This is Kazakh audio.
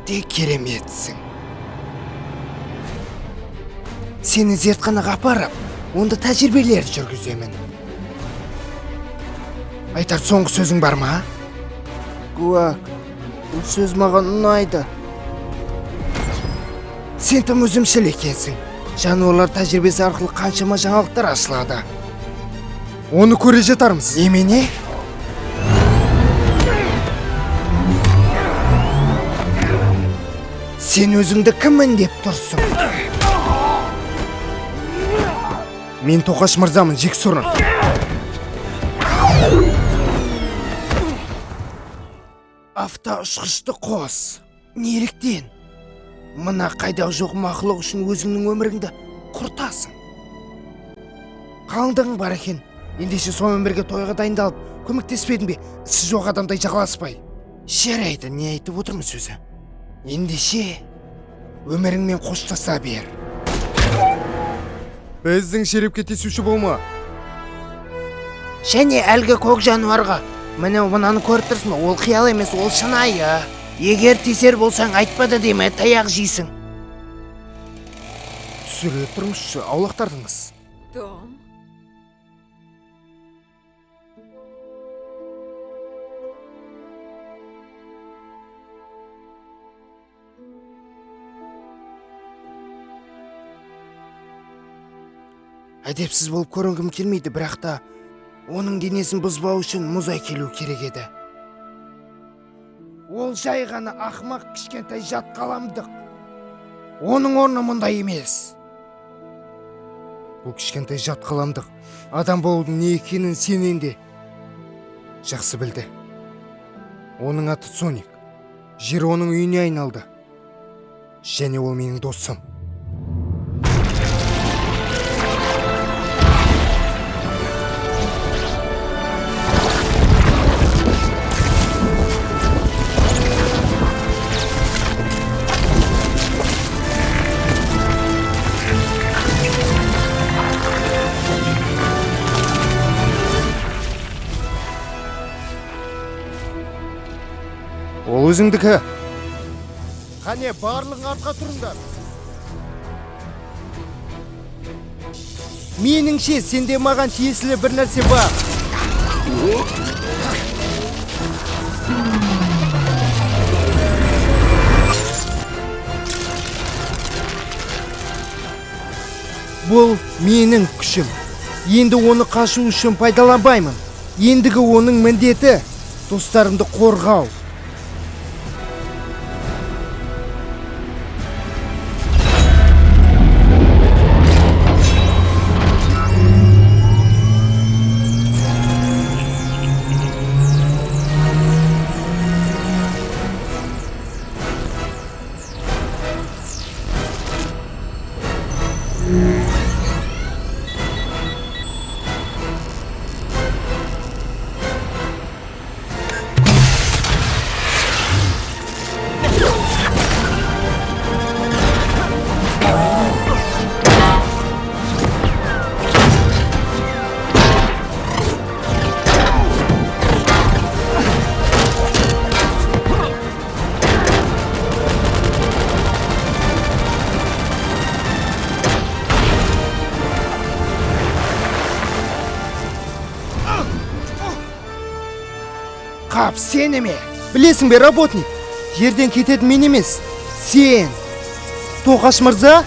өте кереметсің. Сені зертханаға апарып, онда тәжірибелер жүргіземін. Айтар соңғы сөзің бар ма? Гуак, бұл сөз маған ұнайды. Сен тым өзімшіл екенсің. Жануарлар тәжірибесі арқылы қаншама жаңалықтар ашылады. Оны көре жатармыз. Немене? Сен өзіңді кіммін деп тұрсың? Мен Тоқаш мырзамын, Жексұрын. Автоұшқышты қос. Неліктен? Мына қайдағы жоқ мақұлық үшін өзіңнің өміріңді құртасың. Қалыңдығың бар екен. Ендеше сонымен бірге тойға дайындалып, көмектеспедің бе? Сіз жоқ адамдай жағаласпай. Жарайды, не айтып отырмыз өзі? Ендеше өміріңмен қоштаса бер. Біздің шерепке тесуші болма. Және әлгі көк жануарға. Міне мынаны көріп тұрсың ба? Ол қиял емес, ол шынайы. Егер тесер болсаң айтпады деме, таяқ жейсің. Түсіре тұрыңызшы, аулақтардыңыз. Том. Әдепсіз болып көрінгім келмейді, бірақ та оның денесін бұзбау үшін мұз әкелу керек еді. Ол жай ғана ақымақ кішкентай жат қаламдық. Оның орны мұндай емес. Бұл кішкентай жат қаламдық адам болудың не екенін сенен де жақсы білді. Оның аты Соник. Жер оның үйіне айналды. Және ол менің досым. Ол өзіңдікі. Қане, барлығың артқа тұрыңдар. Меніңше, сенде маған тиесілі бір нәрсе бар. Бұл менің күшім. Енді оны қашу үшін пайдаланбаймын. Ендігі оның міндеті достарымды қорғау. Қап, сен еме? Білесің бе, работник? Жерден кетеді мен емес. Сен. Тоқаш мырза?